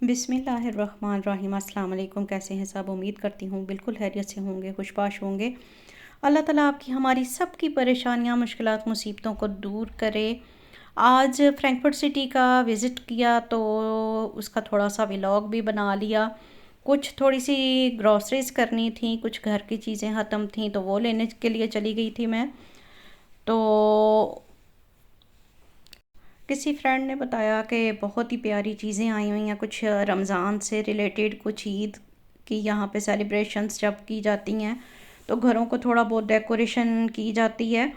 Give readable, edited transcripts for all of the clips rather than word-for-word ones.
बिस्मिल्लाहिर्रहमानिर्रहीम। अस्सलाम वालेकुम। कैसे हैं सब? उम्मीद करती हूँ बिल्कुल खैरियत से होंगे, खुशबाश होंगे। अल्लाह ताला आपकी हमारी सबकी परेशानियाँ, मुश्किलात, मुसीबतों को दूर करे। आज फ्रैंकफर्ट सिटी का विज़िट किया तो उसका थोड़ा सा व्लॉग भी बना लिया। कुछ थोड़ी सी ग्रॉसरीज करनी थी, कुछ घर की चीज़ें ख़त्म थी तो वो लेने के लिए चली गई थी मैं। तो किसी फ्रेंड ने बताया कि बहुत ही प्यारी चीज़ें आई हुई हैं, कुछ रमज़ान से रिलेटेड, कुछ ईद की यहाँ पे सेलिब्रेशंस जब की जाती हैं तो घरों को थोड़ा बहुत डेकोरेशन की जाती है,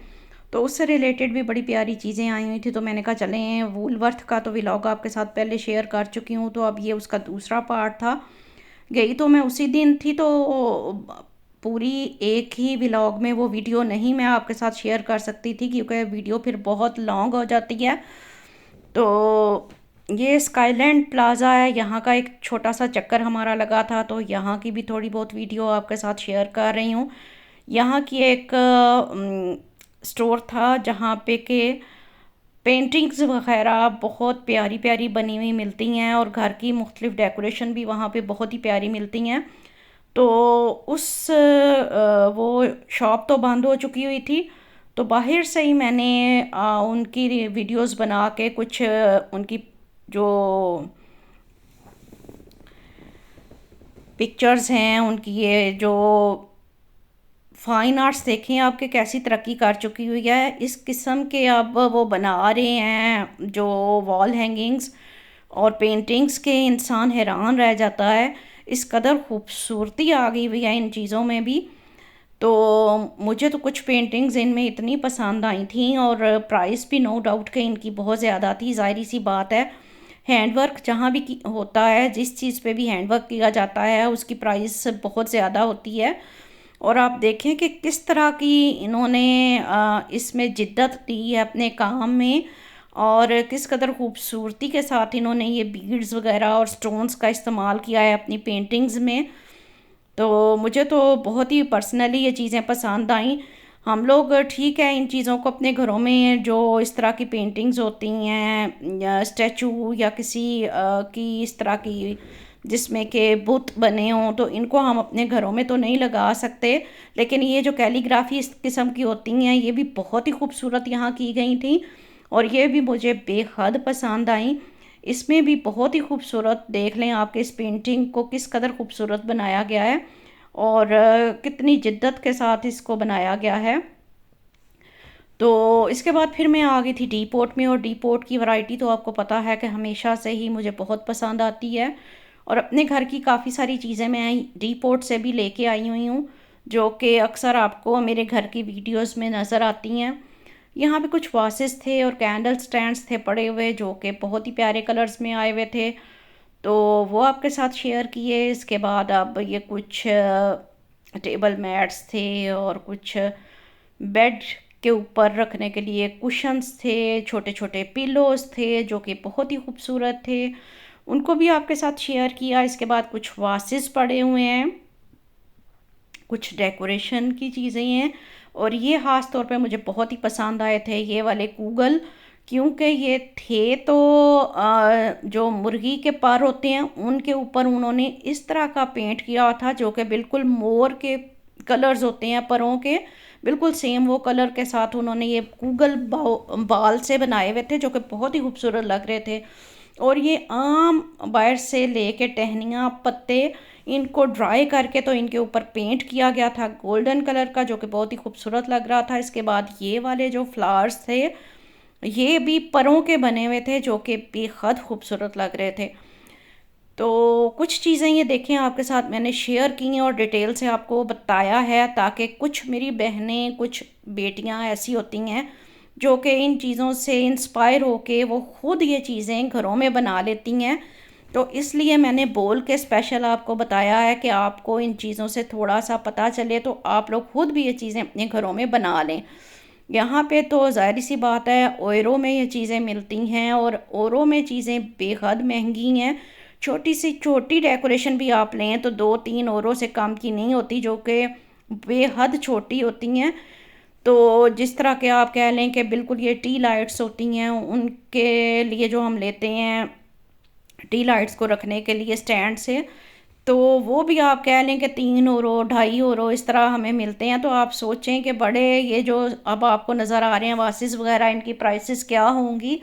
तो उससे रिलेटेड भी बड़ी प्यारी चीज़ें आई हुई थी। तो मैंने कहा चलें, वूलवर्थ का तो व्लॉग आपके साथ पहले शेयर कर चुकी हूँ, तो अब ये उसका दूसरा पार्ट था। गई तो मैं उसी दिन थी, तो पूरी एक ही व्लॉग में वो वीडियो नहीं मैं आपके साथ शेयर कर सकती थी क्योंकि वीडियो फिर बहुत लॉन्ग हो जाती है। तो ये स्काईलैंड प्लाज़ा है, यहाँ का एक छोटा सा चक्कर हमारा लगा था, तो यहाँ की भी थोड़ी बहुत वीडियो आपके साथ शेयर कर रही हूँ। यहाँ की एक स्टोर था जहाँ पे के पेंटिंग्स वगैरह बहुत प्यारी प्यारी बनी हुई मिलती हैं और घर की मुख्तलिफ डेकोरेशन भी वहाँ पे बहुत ही प्यारी मिलती हैं। तो वो शॉप तो बंद हो चुकी हुई थी, तो बाहर से ही मैंने उनकी वीडियोस बना के कुछ उनकी जो पिक्चर्स हैं, उनकी ये जो फाइन आर्ट्स देखें आपके कैसी तरक्की कर चुकी हुई है, इस किस्म के अब वो बना रहे हैं जो वॉल हैंगिंग्स और पेंटिंग्स के, इंसान हैरान रह जाता है। इस कदर खूबसूरती आ गई हुई है इन चीज़ों में भी। तो मुझे तो कुछ पेंटिंग्स इनमें इतनी पसंद आई थी और प्राइस भी नो डाउट कि इनकी बहुत ज़्यादा थी। ज़ाहिर सी बात है, हैंडवर्क जहाँ भी होता है, जिस चीज़ पे भी हैंडवर्क किया जाता है, उसकी प्राइस बहुत ज़्यादा होती है। और आप देखें कि किस तरह की इन्होंने इसमें जिद्दत दी है अपने काम में, और किस कदर खूबसूरती के साथ इन्होंने ये बीड्स वगैरह और स्टोन्स का इस्तेमाल किया है अपनी पेंटिंग्स में। तो मुझे तो बहुत ही पर्सनली ये चीज़ें पसंद आई। हम लोग ठीक है, इन चीज़ों को अपने घरों में जो इस तरह की पेंटिंग्स होती हैं या स्टैचू या किसी की इस तरह की जिसमें के बुत बने हों, तो इनको हम अपने घरों में तो नहीं लगा सकते, लेकिन ये जो कैलीग्राफी इस किस्म की होती हैं ये भी बहुत ही खूबसूरत यहाँ की गई थी और ये भी मुझे बेहद पसंद आई। इसमें भी बहुत ही खूबसूरत, देख लें आपके इस पेंटिंग को किस कदर खूबसूरत बनाया गया है और कितनी जिद्दत के साथ इसको बनाया गया है। तो इसके बाद फिर मैं आ गई थी डी पोर्ट में, और डी पोर्ट की वैरायटी तो आपको पता है कि हमेशा से ही मुझे बहुत पसंद आती है और अपने घर की काफ़ी सारी चीज़ें मैं डी पोर्ट से भी लेके आई हुई हूँ, जो कि अक्सर आपको मेरे घर की वीडियोस में नज़र आती हैं। यहाँ पे कुछ वासेस थे और कैंडल स्टैंड्स थे पड़े हुए, जो कि बहुत ही प्यारे कलर्स में आए हुए थे, तो वो आपके साथ शेयर किए। इसके बाद अब ये कुछ टेबल मैट्स थे और कुछ बेड के ऊपर रखने के लिए कुशन्स थे, छोटे छोटे पिलोज थे जो कि बहुत ही खूबसूरत थे, उनको भी आपके साथ शेयर किया। इसके बाद कुछ वासेस पड़े हुए हैं, कुछ डेकोरेशन की चीज़ें हैं, और ये ख़ास तौर पे मुझे बहुत ही पसंद आए थे ये वाले कूगल, क्योंकि ये थे तो जो मुर्गी के पर होते हैं उनके ऊपर उन्होंने इस तरह का पेंट किया था जो कि बिल्कुल मोर के कलर्स होते हैं परों के, बिल्कुल सेम वो कलर के साथ उन्होंने ये कूगल बाल से बनाए हुए थे जो कि बहुत ही खूबसूरत लग रहे थे। और ये आम बाहर से लेके टहनियाँ, पत्ते, इनको ड्राई करके तो इनके ऊपर पेंट किया गया था गोल्डन कलर का, जो कि बहुत ही खूबसूरत लग रहा था। इसके बाद ये वाले जो फ्लावर्स थे ये भी परों के बने हुए थे जो कि बेहद खूबसूरत लग रहे थे। तो कुछ चीज़ें ये देखें आपके साथ मैंने शेयर की हैं और डिटेल से आपको बताया है, ताकि कुछ मेरी बहनें, कुछ बेटियां ऐसी होती हैं जो कि इन चीज़ों से इंस्पायर होके वो खुद ये चीज़ें घरों में बना लेती हैं। तो इसलिए मैंने बोल के स्पेशल आपको बताया है कि आपको इन चीज़ों से थोड़ा सा पता चले तो आप लोग खुद भी ये चीज़ें अपने घरों में बना लें। यहाँ पे तो ज़ाहिर सी बात है ओरो में ये चीज़ें मिलती हैं और ओरो में चीज़ें बेहद महंगी हैं। छोटी सी छोटी डेकोरेशन भी आप लें तो 2-3 से कम की नहीं होती, जो कि बेहद छोटी होती हैं। तो जिस तरह के आप कह लें कि बिल्कुल ये टी लाइट्स होती हैं, उनके लिए जो हम लेते हैं टी लाइट्स को रखने के लिए स्टैंड से, तो वो भी आप कह लें कि 3 € 2.5 € इस तरह हमें मिलते हैं। तो आप सोचें कि बड़े ये जो अब आपको नज़र आ रहे हैं वासिस वगैरह, इनकी प्राइसेस क्या होंगी।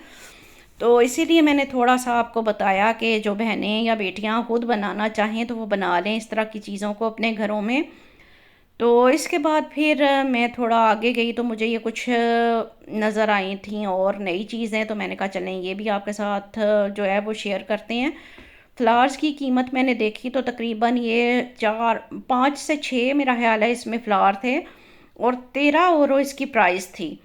तो इसीलिए मैंने थोड़ा सा आपको बताया कि जो बहनें या बेटियां खुद बनाना चाहें तो वो बना लें इस तरह की चीज़ों को अपने घरों में। तो इसके बाद फिर मैं थोड़ा आगे गई तो मुझे ये कुछ नज़र आई थी और नई चीज़ें, तो मैंने कहा चलें ये भी आपके साथ जो है वो शेयर करते हैं। फ्लावर्स की कीमत मैंने देखी तो तकरीबन ये 5 से 6 मेरा ख्याल है इसमें फ्लावर थे, और 13 € इसकी प्राइस थी।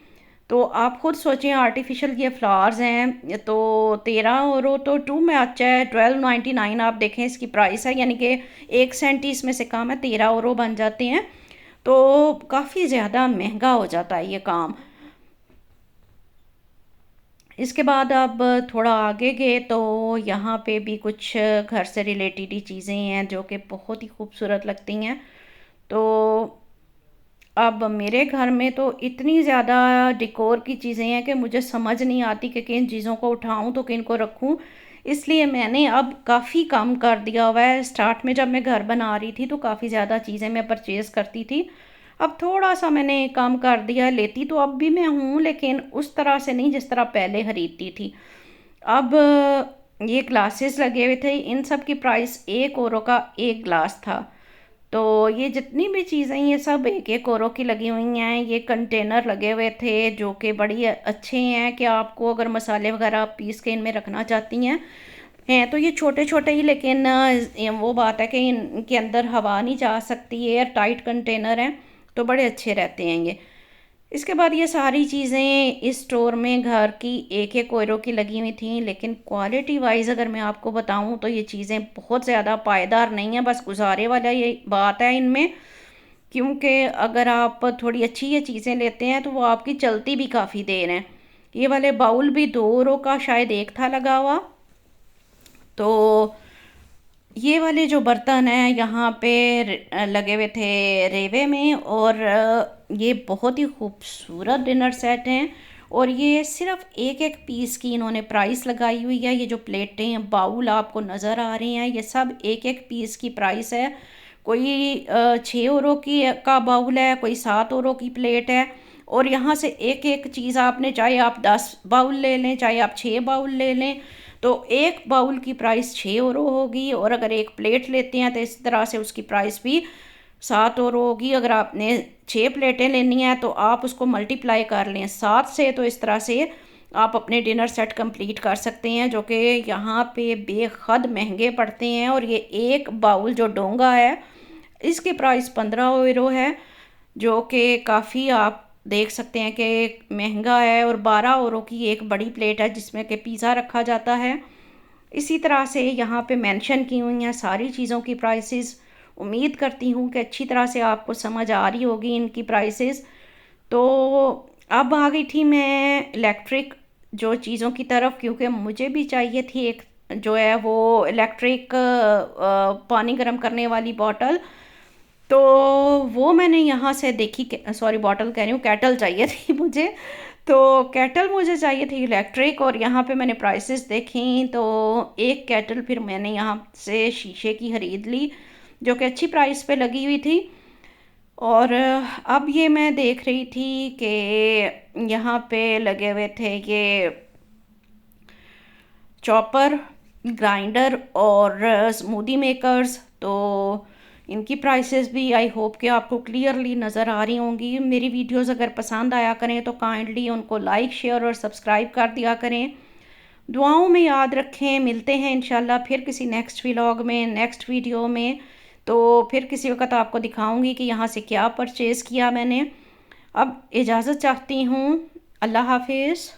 तो आप खुद सोचें आर्टिफिशियल ये फ्लावर्स हैं तो 13 € तो टू में अच्छा है। 12.99 आप देखें इसकी प्राइस है, यानी कि 1 सेंट ही इसमें से कम है, 13 € बन जाते हैं। तो काफ़ी ज़्यादा महंगा हो जाता है ये काम। इसके बाद अब थोड़ा आगे गए तो यहाँ पे भी कुछ घर से रिलेटेड ही चीज़ें हैं जो कि बहुत ही खूबसूरत लगती हैं। तो अब मेरे घर में तो इतनी ज़्यादा डेकोर की चीज़ें हैं कि मुझे समझ नहीं आती कि किन चीज़ों को उठाऊं तो किन को रखूं। इसलिए मैंने अब काफ़ी कम कर दिया हुआ है। स्टार्ट में जब मैं घर बना रही थी तो काफ़ी ज़्यादा चीज़ें मैं परचेज़ करती थी। अब थोड़ा सा मैंने कम कर दिया, लेती तो अब भी मैं हूँ लेकिन उस तरह से नहीं जिस तरह पहले ख़रीदती थी। अब ये ग्लासेस लगे हुए थे, इन सब की प्राइस 1 € का एक ग्लास था। तो ये जितनी भी चीज़ें ये सब 1-1 € की लगी हुई हैं। ये कंटेनर लगे हुए थे जो कि बड़ी अच्छे हैं कि आपको अगर मसाले वगैरह आप पीस के इनमें रखना चाहती हैं तो ये छोटे छोटे ही, लेकिन वो बात है कि इनके अंदर हवा नहीं जा सकती, एयर टाइट कंटेनर हैं तो बड़े अच्छे रहते हैं ये। इसके बाद ये सारी चीज़ें इस स्टोर में घर की 1-1 € की लगी हुई थी, लेकिन क्वालिटी वाइज अगर मैं आपको बताऊं तो ये चीज़ें बहुत ज़्यादा पायदार नहीं है, बस गुजारे वाला ये बात है इनमें। क्योंकि अगर आप थोड़ी अच्छी ये चीज़ें लेते हैं तो वो आपकी चलती भी काफ़ी देर हैं। ये वाले बाउल भी 2 € का शायद एक था लगा हुआ। तो ये वाले जो बर्तन हैं यहाँ पे लगे हुए थे रेवे में, और ये बहुत ही खूबसूरत डिनर सेट हैं। और ये सिर्फ एक एक पीस की इन्होंने प्राइस लगाई हुई है। ये जो प्लेटें हैं बाउल आपको नज़र आ रहे हैं ये सब एक एक पीस की प्राइस है। कोई 6 € की का बाउल है, कोई 7 € की प्लेट है। और यहाँ से एक एक चीज़ आपने, चाहे आप 10 बाउल ले लें चाहे आप 6 बाउल ले लें, तो एक बाउल की प्राइस 6 € होगी। और अगर एक प्लेट लेते हैं तो इस तरह से उसकी प्राइस भी 7 € होगी। अगर आपने 6 प्लेटें लेनी है तो आप उसको मल्टीप्लाई कर लें 7 से, तो इस तरह से आप अपने डिनर सेट कंप्लीट कर सकते हैं, जो कि यहाँ पे बेहद महंगे पड़ते हैं। और ये एक बाउल जो डोंगा है इसकी प्राइस 15 € है, जो कि काफ़ी आप देख सकते हैं कि महंगा है। और 12 € की एक बड़ी प्लेट है जिसमें कि पिज़्ज़ा रखा जाता है। इसी तरह से यहाँ पे मेंशन की हुई हैं सारी चीज़ों की प्राइसेस। उम्मीद करती हूँ कि अच्छी तरह से आपको समझ आ रही होगी इनकी प्राइसेस। तो अब आ गई थी मैं इलेक्ट्रिक जो चीज़ों की तरफ, क्योंकि मुझे भी चाहिए थी एक जो है वो इलेक्ट्रिक पानी गर्म करने वाली बॉटल। तो वो मैंने यहाँ से देखी, सॉरी बॉटल कह रही हूँ, केटल चाहिए थी मुझे। तो केटल मुझे चाहिए थी इलेक्ट्रिक, और यहाँ पे मैंने प्राइसेस देखी तो एक केटल फिर मैंने यहाँ से शीशे की ख़रीद ली जो कि अच्छी प्राइस पे लगी हुई थी। और अब ये मैं देख रही थी कि यहाँ पे लगे हुए थे ये चॉपर, ग्राइंडर और स्मूदी मेकर्स। तो इनकी प्राइसेस भी आई होप कि आपको क्लियरली नज़र आ रही होंगी। मेरी वीडियोस अगर पसंद आया करें तो काइंडली उनको लाइक शेयर और सब्सक्राइब कर दिया करें। दुआओं में याद रखें। मिलते हैं इंशाल्लाह फिर किसी नेक्स्ट व्लॉग में, नेक्स्ट वीडियो में। तो फिर किसी वक्त आपको दिखाऊंगी कि यहाँ से क्या परचेज़ किया मैंने। अब इजाज़त चाहती हूँ। अल्लाह हाफिज़।